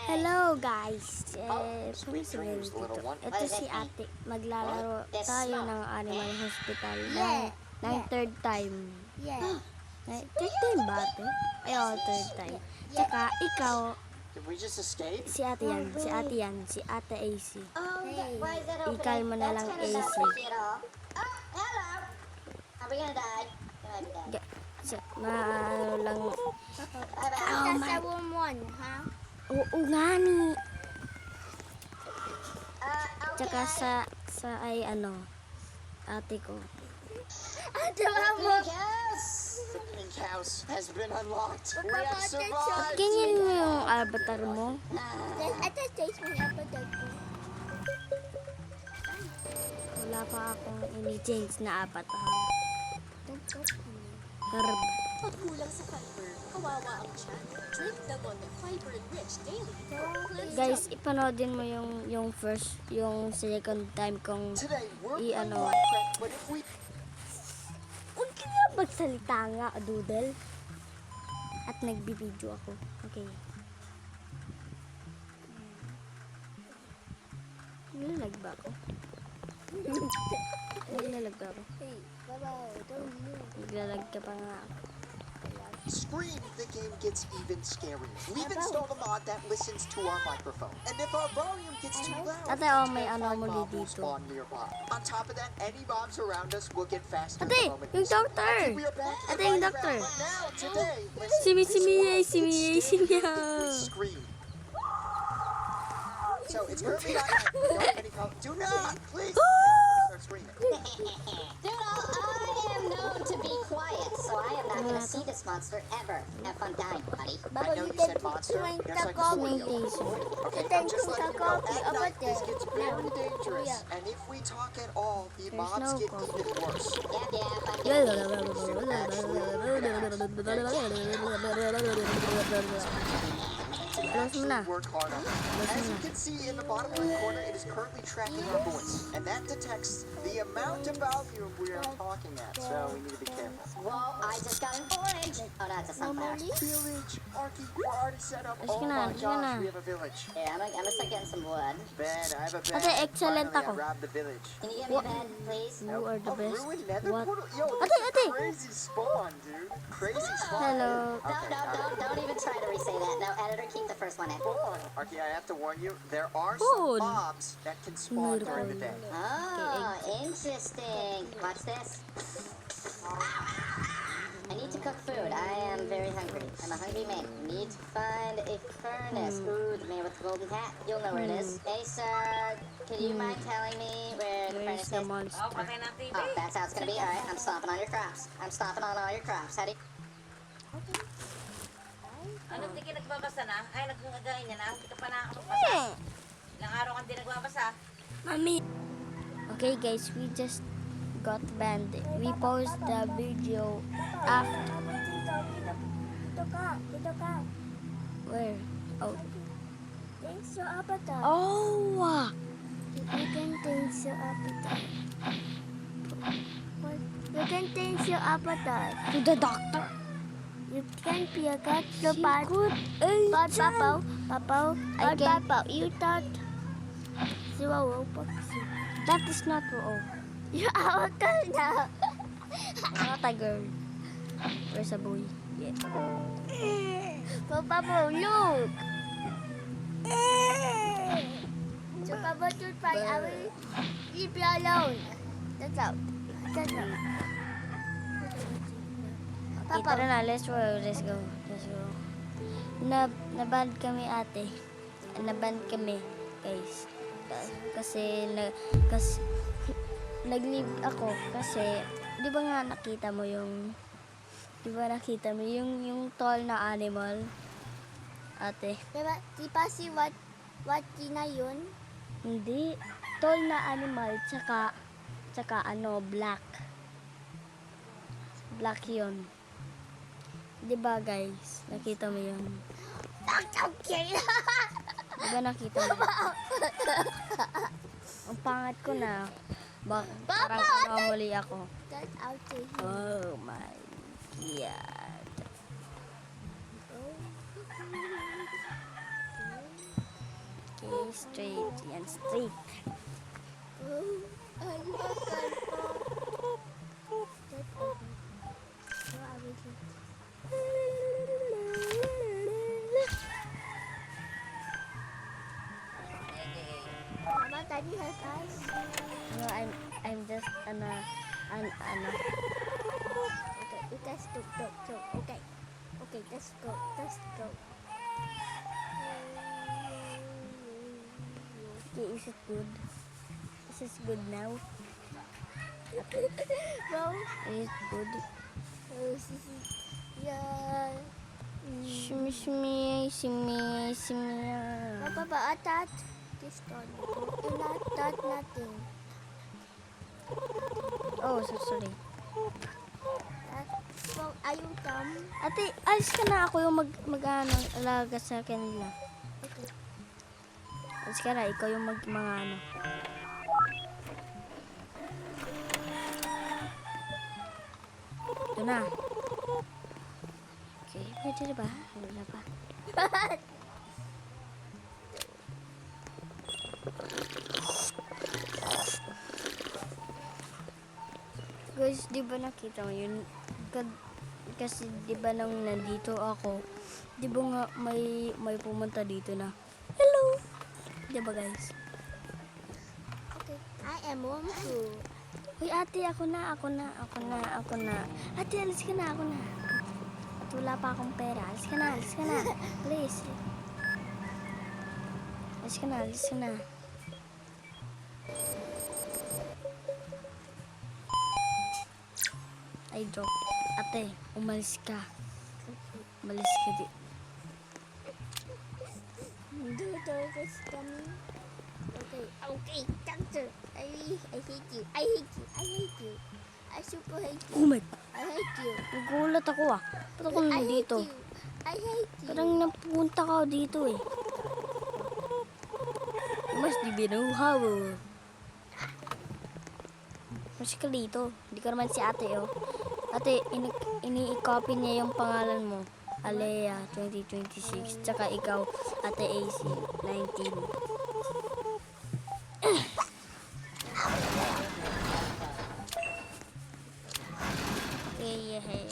Hello guys! Permissible dito. Ito si ate. Maglalaro tayo ng Animal Hospital ng third time. Third time ba ate? Ay, third time. Tsaka ikaw, si ate yan. Si ate AC. Ikal mo na lang AC. Maano lang. Sa room 1, ha? Oo nga ni. Tsaka sa ay ate ko. Ate mo. The pink house has been unlocked. We have survived. Ganyan mo yung avatar mo. Ate, taste mo yung appetite ko. Wala pa akong ini-change na avatar. Garb. Pag kulang sa fiber, kawawa ang tiyan. Drink Davon Fiber Enriched Daily. Guys, ipanoodin mo yung first, yung second time kong Today we're i-ano. playing Minecraft, but if we Huwag ka nga magsalita nga, Doodle. At nagbibideo ako. Okay. Nalalag ba ako? Naglalag ba ako? Hey, bye-bye. Don't move. Naglalag ka pa nga ako. scream, the game gets even scarier. We've installed a mod that listens to our microphone, and if our volume gets too loud, Ate, may terrifying anomaly mob will dito. spawn nearby. On top of that, any mobs around us will get faster Ate, the moment yung we speak. doctor! Okay, we are back in Ate, yung Minecraft, doctor! but now, today, Simi! scream. So it's currently not don't any call. Do not, please. Start screaming. Dude, I am known to be quiet, so I am not gonna see this monster ever. Have fun dying, buddy. I know you said monster. There's like a video. Okay, I'm just letting you know. At night, this gets very dangerous, and if we talk at all, the mobs no get coffee. even worse. Close mo na. Work hard on it. As you can see in the bottom right corner, it is currently tracking our voice, and that detects the amount of volume we are talking at. So we need to be careful. Whoa, I just got an orange. Oh, no, it's a sunflower. Village, Arky, we're already set up. Let's Oh go now, my let's go now. gosh, we have a village. Yeah, I'm gonna start getting some wood. Bed, I have a bed. Ate, excellent Finally, ako. I robbed the village. Can you get me a bed, please? You are the A best. ruined nether What? portal? Yo, Ate, this is ate. crazy spawn, dude. Crazy spawn. Hello. Don't even try to re-say that. No, editor, keep the first one in. Arky, I have to warn you, there are Food. some mobs that can spawn during the day. Oh, interesting. Watch this. I need to cook food. I am very hungry. I'm a hungry man. Need to find a furnace. Ooh, the man with the golden hat. You'll know where it is. Hey, sir. Could you mind telling me where the Where's furnace the is? monster? Oh, that's how it's gonna be. All right, I'm stomping on your crops. I'm stomping on all your crops. How do you... Anong di ka nagbabasa na? Ay, nagkagagain niya na. Hindi ka pa nakakabasa. Ilang araw kang di nagbabasa. Mami. Okay guys, we just got banned. We post the video after. Dito ka. Where? Oh. Thanks your appetite. Oh! You can taste your appetite. You can taste your appetite. To the doctor. You can be a cat to Secret But agent. Papaw, I can- you thought you were robot. That is not oh. You are na. Not a girl. Where's a boy? Yeah. Papaw, look. So Papa should find I will leave you alone. That's out. That's out. Okay, tara na. Let's go. Let's go. Naban kami ate. Naban kami guys. Kasi nag-leave ako kasi di ba nga nakita mo yung tall na animal ate? Diba, di pa si what na yun? Hindi. Tall na animal tsaka black. Black yun. Di ba guys? Nakita mo yun? Okay. Di ba nakita mo yun? Ang pangat ko na. Parang anomaly ako. That's out to him. Oh my God. straight. Yan, straight. Ano akal po? So, I will do. Mama, tadi has eyes. No, I'm just, ano. Okay, let's go. Okay. Okay, let's go. Okay, is it good? Is it good now? Wow. Is it good? Yeah. Shimi. Papa, ba atat? This one. Not nothing. Oh, so sorry. So, ayun tam. Ate, alis ka na. Ako yung alaga sa kanila. Okay. Alis ka na. Ikaw yung mga ano. Ito na. Okay, pwede na ba? Wala pa. Guys, di ba nakita mo yun? Kasi di ba nang nandito ako, di ba nga may pumunta dito na, hello! Di ba guys? Okay. I am warm too. Uy ate, ako na. Ate, alis ka na, ako na. At wala pa akong pera. Alis ka na. Please. Alis ka na. Ay, joke. Ate, umalis ka. Umalis ka di. Dodo is coming. Okay. Doctor. I hate you. I super hate you. Oh my, I hate you. nagulat ako ah. Ba't ako I hate nandito? you. I hate you. Parang napunta ka dito eh. Mas di binuhaw. Mas ka dito. Hindi ka naman si ate oh. Ate, ini-copy niya yung pangalan mo. Alea 2026. Tsaka ikaw, Ate AC 19.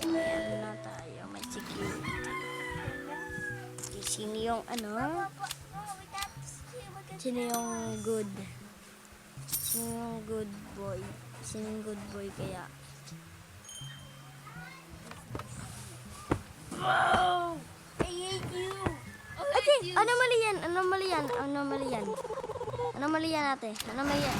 Ano na tayo? May security. Okay, sino yung ano? Sino yung good? Sino yung good boy? Sino yung good boy kaya? Wow! I hate you. Ate, anomaly yan ate. Anomaly yan.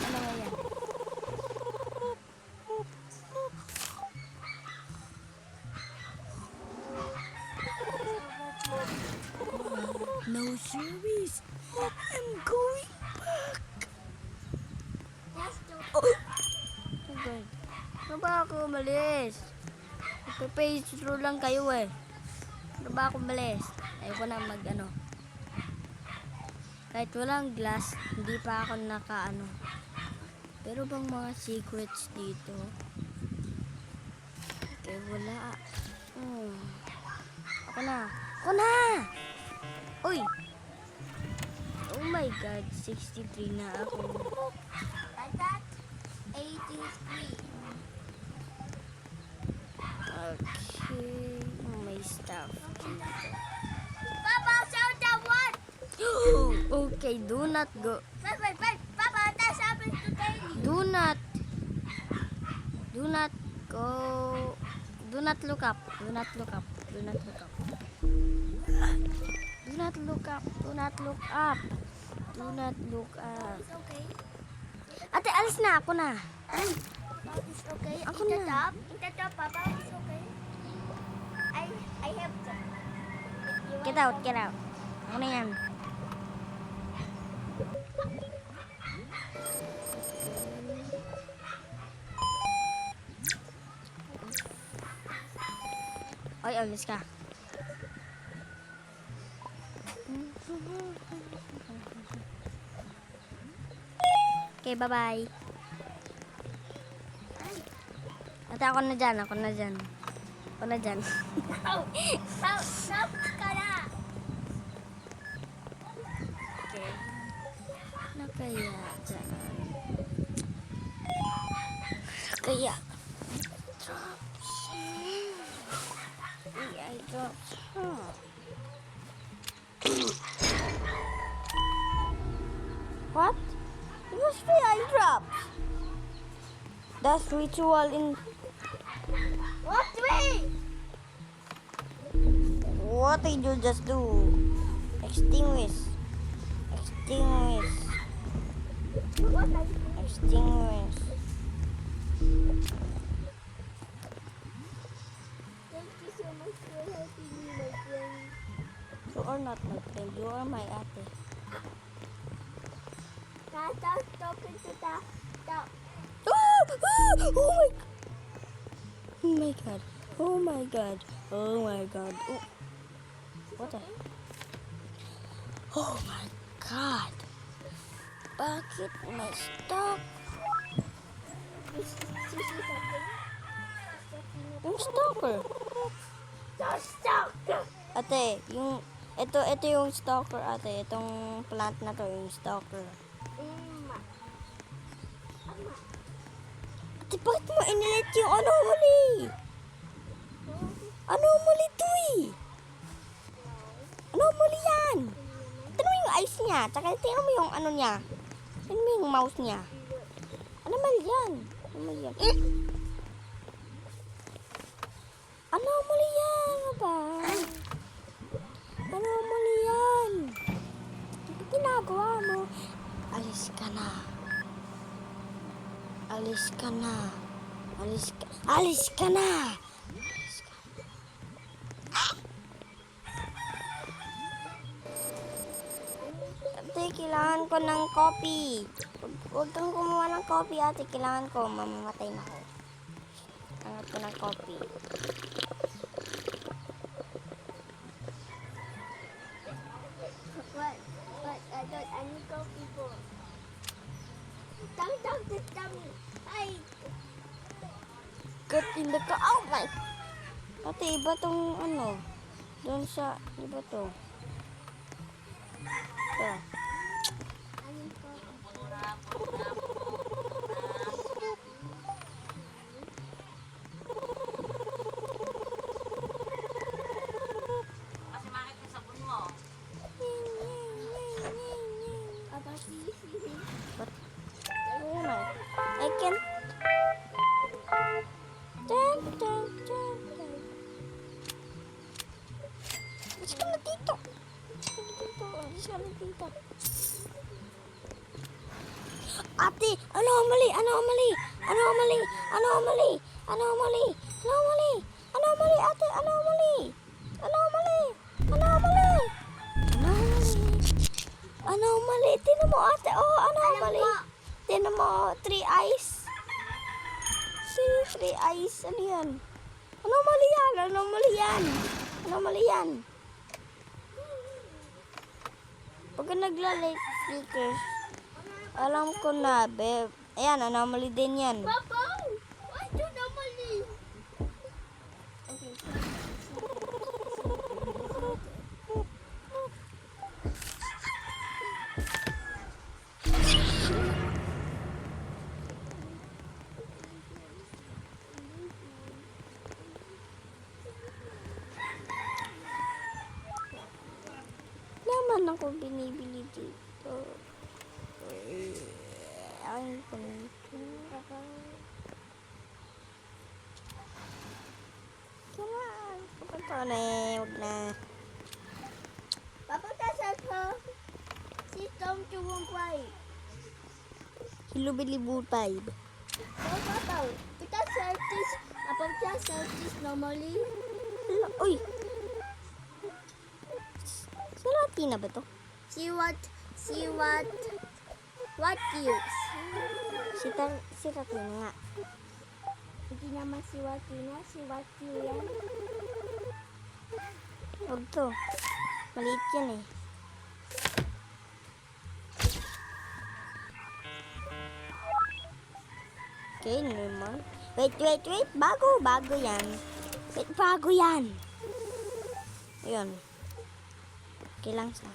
No service. I'm going back. That's the Oh God. Ano ba ako umalis? Magpe-page through lang kayo eh. Ano ba ako umalis? Ayoko na mag-ano. Kahit walang glass, hindi pa ako naka-ano. Pero bang mga secrets dito? Okay, wala. Ako na! Uy! Oh my God, 63 na ako. that 83. Okay, may stuff dito. Papa, show that one. Okay, do not go. Wait. Papa, that's happened today. Do not go. Do not look up. Do not look up. Do not look up. Do not look up. Do not look up. Do not look up. It's okay. Ate, alis na. Ako na. Papa, it's okay. Ako In the na. top. In the top, Papa, it's okay. I have to. You Get want out. some? Get out. Ako na yan. Oy, alis ka. Okay, bye-bye. Ate, ako na dyan. Stop ka na. Okay. kaya dyan? Kaya drops. AI drops. What? It was free eye drops. That's ritual in. What way? What did you just do? Extinguish. Extinguish. What are you? Extinguish. Thank you so much for helping me, my friend. You are not my friend. You are my ate. Tata, talking to the Oh my god. Oh my god. Oh my god. Oh. What the? Oh my god. Bakit may stock? Yung stalker. Stop! Ate, yung ito yung stalker, ate. Itong plant na to, yung stalker. Ate, bakit mo inilit yung anomaly? Anomaly to eh. Anomaly yan. Tignan mo yung eyes niya. Tsaka tingnan mo yung ano niya. Tingnan mo yung mouse niya. Anomaly yan. Anomaly yan. Anomaly yan. Ano ba? Anomaly yan. Ano ginagawa mo? Alis ka na. Alis ka na. Alis ka. Alis ka na. Alis ka. Ate, kailangan ko ng coffee. Huwag kang kumuha ng coffee, ate. Kailangan ko. Mamamatay na ako. Kailangan ko ng coffee. What? I need coffee for. Tummy. Ay! Cut in the car. Oh my! Ate, iba tong ano. Doon sa, iba to. Ito. I need coffee. Kasi bakit yung sabon mo? Abati. Oh my. I can. Dun, dun, dun, dun. Alis ka na dito. Alis ka na dito. Ate, anomaly, anomaly, anomaly, anomaly, anomaly, anomaly, anomaly, ate, anomaly, anomaly, anomaly, anomaly, anomaly, tinan mo ate, oh, anomaly, tinan mo, 3 eyes, see, 3 eyes, ano yan, anomaly yan, anomaly yan, anomaly yan, pag nagla-light flickers, alam ko na, babe. Ayan, anomaly din yan. Papa! Why do normally? Okay. Naman ako binibili dito. Ay, ganito. Kailangan. Pupunta na eh. Huwag na. Papa, that's her. She's down to 1 Hilubilibutay. Oh, Papa. Kita selfish. Apa kita selfish normally? Uy! Sa Latina ba to? See what gives? Si Latina nga. Hindi naman si Watina, si Wati yan. Huwag to. Maliit yan eh. Okay, naman. Wait. Bago yan. Wait, bago yan. Ayun. Okay lang sa.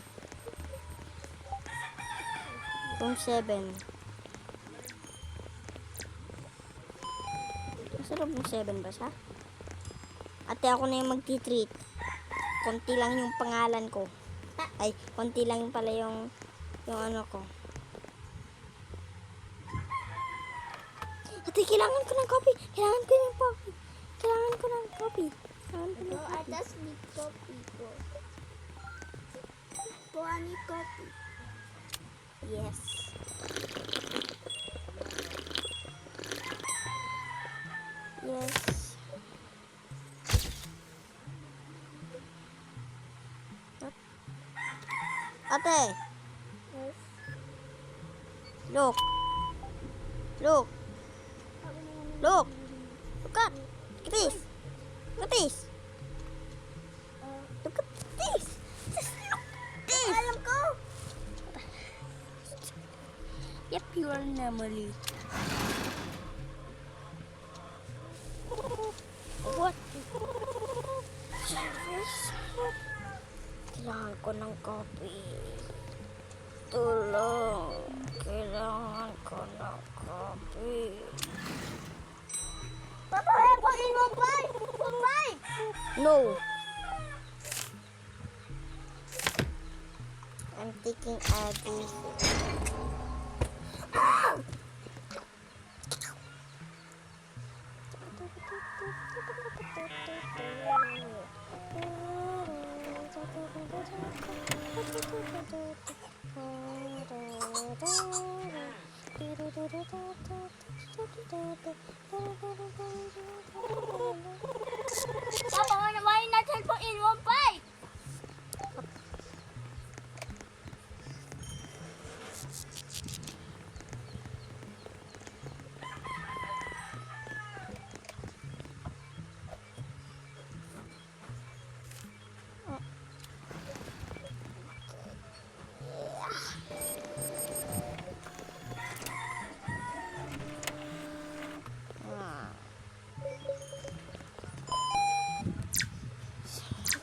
Room 7. Nasa room 7 ba siya? Ate, ako na yung magti-treat. Konti lang yung pangalan ko. Ay, konti lang yung pala yung ano ko. Ate, kailangan ko ng coffee. Kailangan ko ng coffee. Kailangan ko ng coffee. Kailangan ko ng No, I coffee. just need coffee. Go, I need coffee. Yes. Yes. Ate, Yes. look. Look. Look. Look at this. Look at this. Look at this. Just look at this. Alam ko. Yep, you are normally. What? Kailangan ko ng coffee. Tulong. Kailangan ko ng coffee. Papa, help us in 1-5. 1-5. No. I'm taking this. Papa, why not help us in 1-5?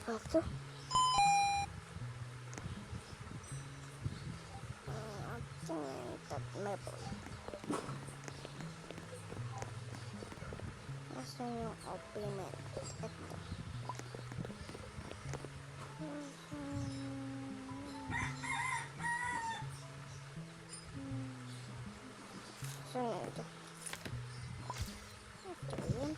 Ito. Nasaan yung opener? Ito. Saan na ito? Ito yun.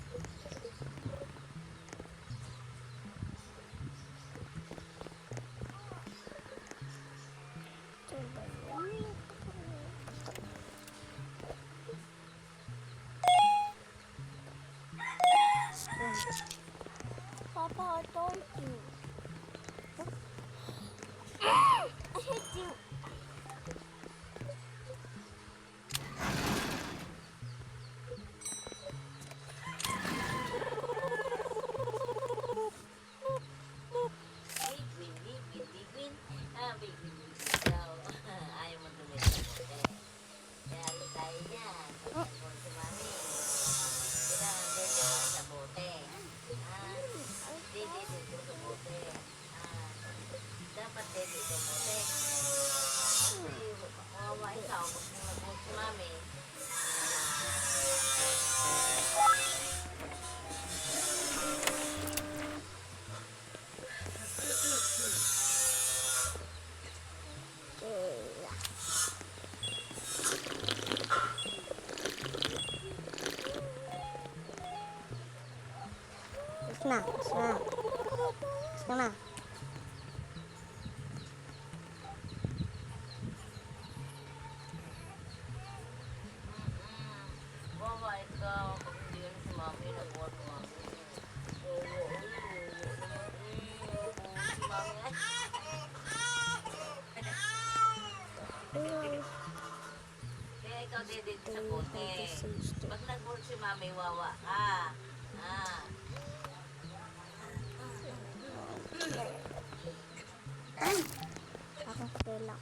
Papa, I told you. I hate you. Bigwin. Bigwin daw. Ayaw mo tumit sa bote. Kaya alis tayo niyan. Pagkakon si mami. Kailangan din yun sa bote. Dito sa bote. Dapat dito sa bote. Kasi kawawa ikaw. Kung nag-bote si mami. Sana. Kawawa ikaw. Pag hindi yun si mami, nag-bote si mami. Si mami ay. Kaya ikaw dito sa bote. Pag nag-bote si mami, wawa ka. Akong tela.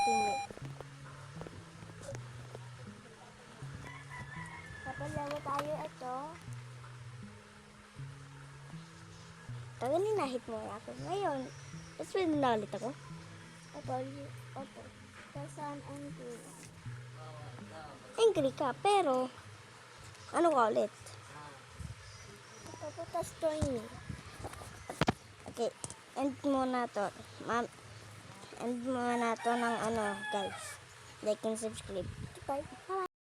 Okay. tayo ito. Kanina hit mo ako. Ngayon, tapos pwede na ulit ako. Opo. Kasan angry. Angry ka, pero ano ka ulit? Paputas to ini. Okay, end muna to. End muna to ng ano, guys. Like and subscribe. Bye.